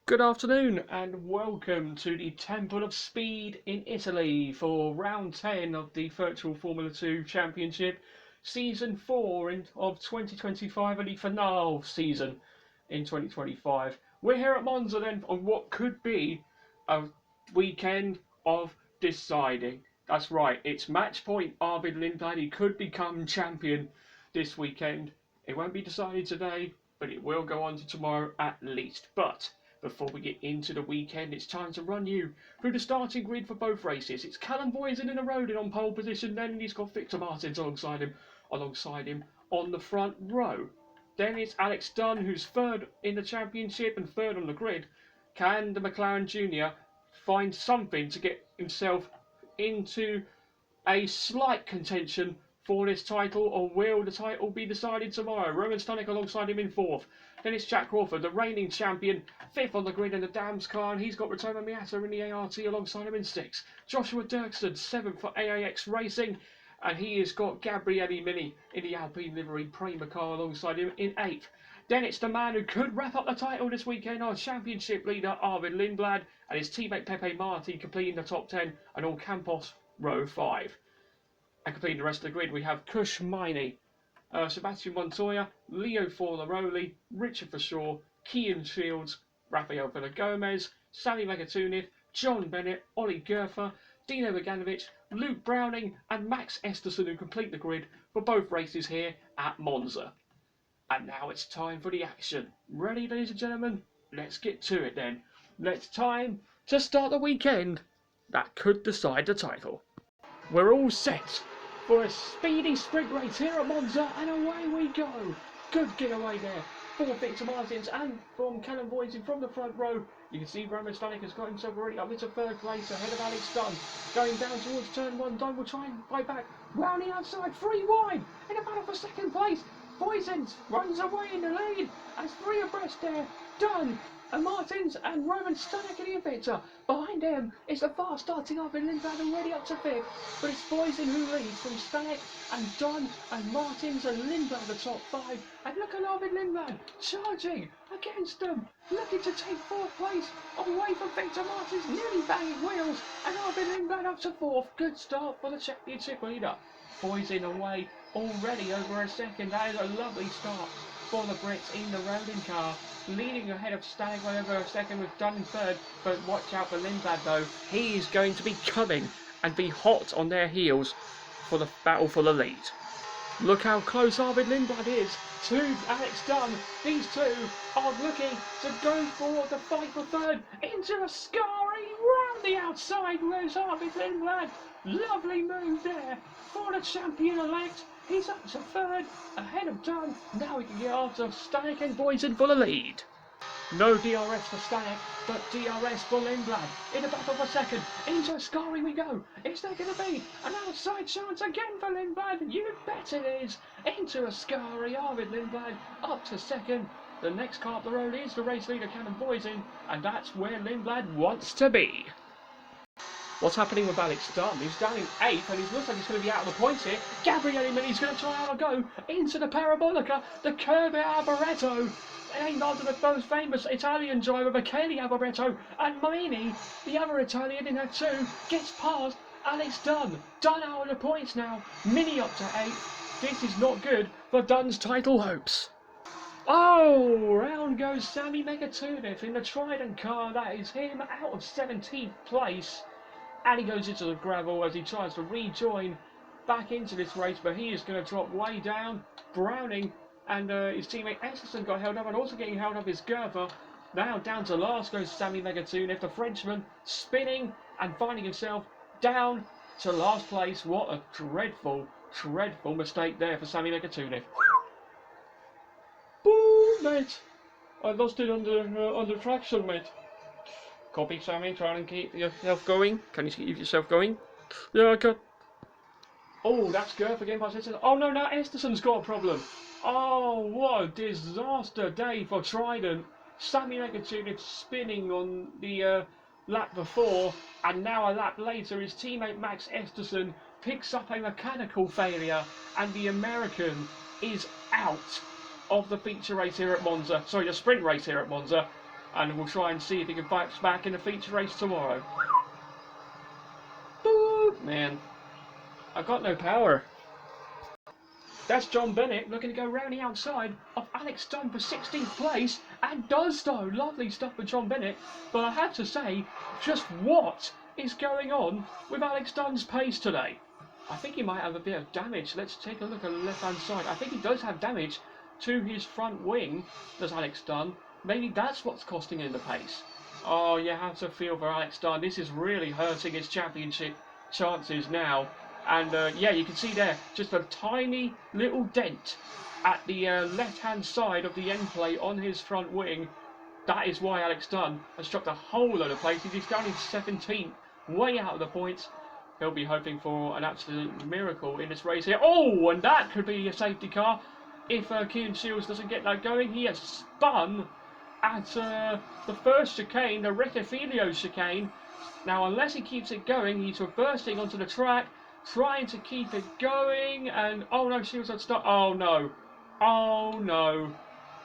Good afternoon and welcome to the Temple of Speed in Italy for round 10 of the Virtual Formula 2 Championship, season 4 of 2025 and the finale season in 2025. We're here at Monza then on what could be a weekend of deciding. That's right, it's match point Arvid Lindblad. He could become champion this weekend. It won't be decided today, but it will go on to tomorrow at least. But before we get into the weekend, it's time to run you through the starting grid for both races. It's Callum Boysen in a Rodin on pole position, then he's got Victor Martins alongside him on the front row. Then it's Alex Dunn, who's third in the championship and third on the grid. Can the McLaren Junior find something to get himself into a slight contention for this title, or will the title be decided tomorrow? Roman Stanek alongside him in fourth. Then it's Jack Crawford, the reigning champion, fifth on the grid in the Dams car, and he's got Rotoma Miata in the ART alongside him in sixth. Joshua Dirksen, seventh for AAX Racing, and he has got Gabriele Mini in the Alpine livery Prima car alongside him in eighth. Then it's the man who could wrap up the title this weekend, our championship leader Arvid Lindblad, and his teammate Pepe Marti completing the top 10 and on Campos row 5. And completing the rest of the grid, we have Kush Miney, Sebastian Montoya, Leo Forlaroli, Richard Forshaw, Kian Shields, Rafael Villagomez, Sally Megatunith, John Bennett, Ollie Gerfer, Dino Beganovic, Luke Browning, and Max Esterson, who complete the grid for both races here at Monza. And now it's time for the action. Ready, ladies and gentlemen? Let's get to it then. It's time to start the weekend that could decide the title. We're all set for a speedy sprint race here at Monza, and away we go. Good getaway there for Victor Martins and from Callum Boysen from the front row. You can see Roman Stanek has got himself already up into third place ahead of Alex Dunn. Going down towards turn 1, Dunn will try and fight back. Round the outside, 3 wide in a battle for second place. Boysen runs away in the lead as 3 abreast there. Dunn and Martins and Roman Stanek in the Invicta. Behind them is the fast starting Arvid Lindblad already up to 5th, but it's Boysen who leads from Stanek and Dunn and Martins and Lindblad the top 5. And look at Arvid Lindblad charging against them, looking to take 4th place away from Victor Martins, nearly banging wheels, and Arvid Lindblad up to 4th. Good start for the championship leader. Boysen away already over a second. That is a lovely start for the Brits in the Rodin car, leading ahead of Stanek by over a second with Dunn in third. But watch out for Lindblad though. He is going to be coming and be hot on their heels for the battle for the lead. Look how close Arvid Lindblad is to Alex Dunn. These two are looking to go for the fight for third. Into Ascari, round the outside goes Arvid Lindblad. Lovely move there for the champion-elect. He's up to third, ahead of Dunn. Now we can get after Stanek and Boysen for the lead. No DRS for Stanek, but DRS for Lindblad. In the battle for second, into Ascari we go. Is there going to be an outside chance again for Lindblad? You bet it is. Into Ascari, Arvid Lindblad up to second. The next car up the road is the race leader Callum Boysen, and that's where Lindblad wants to be. What's happening with Alex Dunn? He's down in 8th and he looks like he's going to be out of the points here. Gabriele Mini's going to try out a go into the Parabolica, the Curve Alboreto. Named after the most famous Italian driver, Michele Alboreto. And Mini, the other Italian in that too, gets past Alex Dunn. Dunn out of the points now. Mini up to 8th. This is not good for Dunn's title hopes. Oh, round goes Sammy Megatunith in the Trident car. That is him out of 17th place. And he goes into the gravel as he tries to rejoin back into this race, but he is going to drop way down. Browning and his teammate Esterson got held up, and also getting held up is Gerfer. Now down to last goes Sammy Megatunith, the Frenchman, spinning and finding himself down to last place. What a dreadful, dreadful mistake there for Sammy Megatunith. Boo, mate! I lost it on the traction, mate. Copy, Sammy. Try and keep yourself going. Can you keep yourself going? Yeah, I can. Oh, that's Gerf again by Esterson. Oh no, now Esterson's got a problem. Oh, what a disaster day for Trident. Sammy Megatunith spinning on the lap before, and now a lap later, his teammate Max Esterson picks up a mechanical failure, and the American is out of the feature race here at Monza. Sorry, the sprint race here at Monza. and we'll try and see if he can bounce back in the feature race tomorrow. Boop, man, I've got no power. That's John Bennett looking to go round the outside of Alex Dunn for 16th place, and does though. Lovely stuff with John Bennett, but I have to say, just what is going on with Alex Dunn's pace today? I think he might have a bit of damage. Let's take a look at the left-hand side. I think he does have damage to his front wing, does Alex Dunn. Maybe that's what's costing him the pace. Oh, you have to feel for Alex Dunn. This is really hurting his championship chances now. And yeah, you can see there just a tiny little dent at the left-hand side of the end plate on his front wing. That is why Alex Dunn has dropped a whole load of places. He's down in 17th, way out of the points. He'll be hoping for an absolute miracle in this race here. Oh, and that could be a safety car if Kean Shields doesn't get that going. He has spun at the first chicane, the Rectifilio chicane. Now, unless he keeps it going, he's reversing onto the track, trying to keep it going, and oh no, Shields had stuck. Oh no, oh no,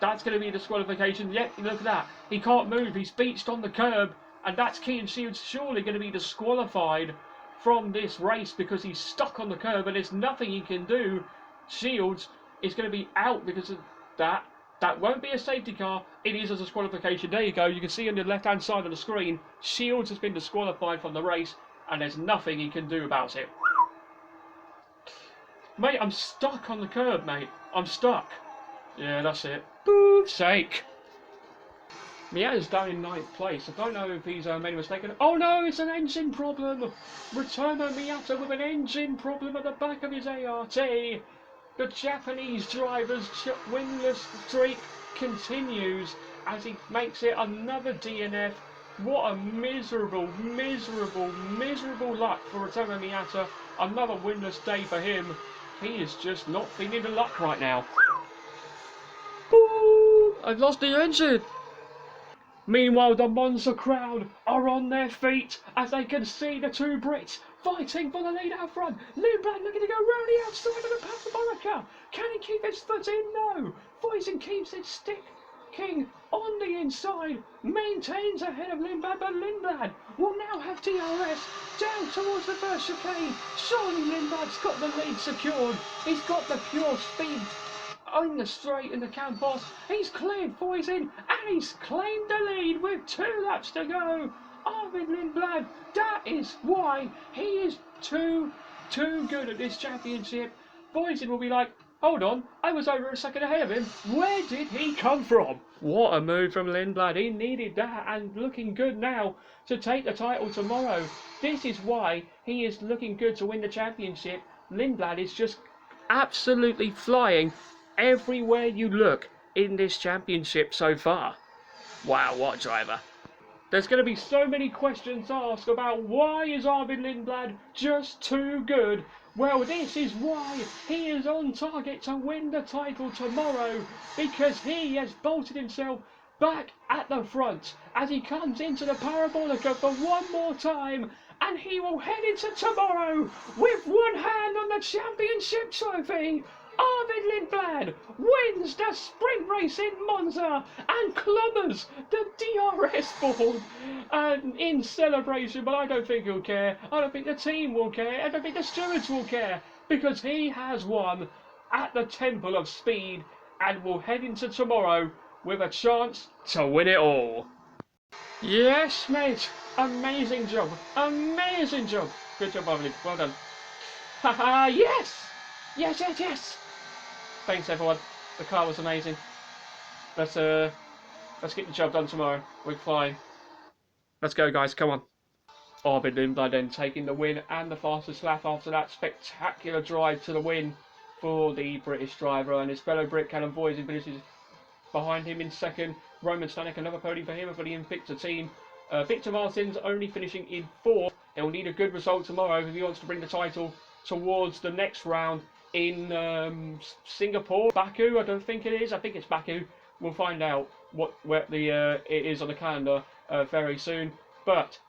that's going to be a disqualification. Yep, look at that, he can't move, he's beached on the curb, and that's Kean Shields surely going to be disqualified from this race because he's stuck on the curb and there's nothing he can do. Shields is going to be out because of that. That won't be a safety car, it is a disqualification. There you go, you can see on the left hand side of the screen, Shields has been disqualified from the race and there's nothing he can do about it. Mate, I'm stuck on the curb, mate. I'm stuck. Yeah, that's it. Boof's sake. Miata's down in 9th place. I don't know if he's made a mistake. Oh no, it's an engine problem. Returner Miata with an engine problem at the back of his ART. The Japanese driver's winless streak continues as he makes it another DNF. What a miserable, miserable, miserable luck for Returner Miata. Another winless day for him. He is just not feeling the luck right now. Ooh, I've lost the engine. Meanwhile, the Monza crowd are on their feet as they can see the two Brits fighting for the lead out front. Lindblad looking to go round the outside of the Passabaraka. Can he keep his foot in? No. Voisin keeps it stick. King on the inside maintains ahead of Lindblad, but Lindblad will now have DRS down towards the first chicane. Surely Lindblad's got the lead secured. He's got the pure speed on the straight in the Campos. He's cleared Voisin and he's claimed the lead with 2 laps to go. Arvid Lindblad, that is why he is too good at this championship. Voisin will be like, hold on, I was over a second ahead of him. Where did he come from? What a move from Lindblad. He needed that and looking good now to take the title tomorrow. This is why he is looking good to win the championship. Lindblad is just absolutely flying everywhere you look in this championship so far. Wow, what a driver. There's going to be so many questions asked about why is Arvid Lindblad just too good. Well, this is why he is on target to win the title tomorrow, because he has bolted himself back at the front as he comes into the Parabolica for one more time, and he will head into tomorrow with one hand on the championship trophy. Arvid Lindblad wins the sprint race in Monza and clobbers the DRS board in celebration, but I don't think he'll care. I don't think the team will care. I don't think the stewards will care, because he has won at the Temple of Speed and will head into tomorrow with a chance to win it all. Yes, mate. Amazing job. Amazing job. Good job, Arvid. Well done. Haha, yes! Yes, yes, yes! Thanks everyone, the car was amazing. Let's get the job done tomorrow. We're flying. Let's go guys, come on. Arvid Lindblad then taking the win and the fastest lap after that spectacular drive to the win for the British driver, and his fellow Brit Callum Voisin finishes behind him in second. Roman Stanek, another podium for him, for the Invicta team. Victor Martins only finishing in 4th. He'll need a good result tomorrow if he wants to bring the title towards the next round in Singapore, Baku. I don't think it is. I think it's Baku. We'll find out where it is on the calendar very soon. But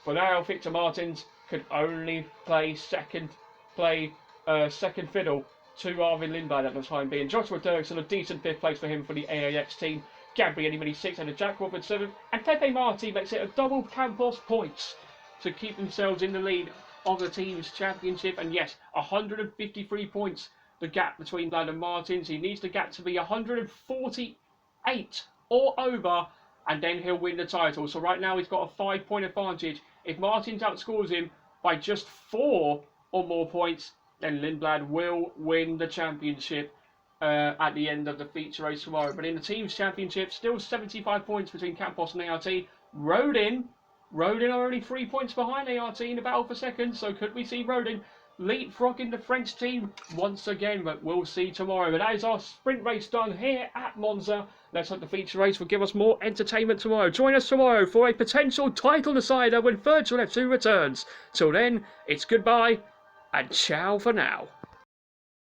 for now, Victor Martins could only play second fiddle to Arvid Lindblad at the time being. Joshua Dirksen, a decent 5th place for him for the AAX team. Gabrielli made 6 and Jack Woodford 7, and Pepe Marti makes it a double Campos points to keep themselves in the lead of the team's championship. And yes, 153 points the gap between Ladd and Martins. He needs the gap to be 148 or over, and then he'll win the title. So right now he's got a 5-point advantage. If Martins outscores him by just 4 or more points, then Lindblad will win the championship at the end of the feature race tomorrow. But in the team's championship, still 75 points between Campos and ART. Rodin are only 3 points behind ART in the battle for second. So could we see Rodin leapfrogging the French team once again? But we'll see tomorrow. But that is our sprint race done here at Monza. Let's hope the feature race will give us more entertainment tomorrow. Join us tomorrow for a potential title decider when Virtual F2 returns. Till then, it's goodbye and ciao for now.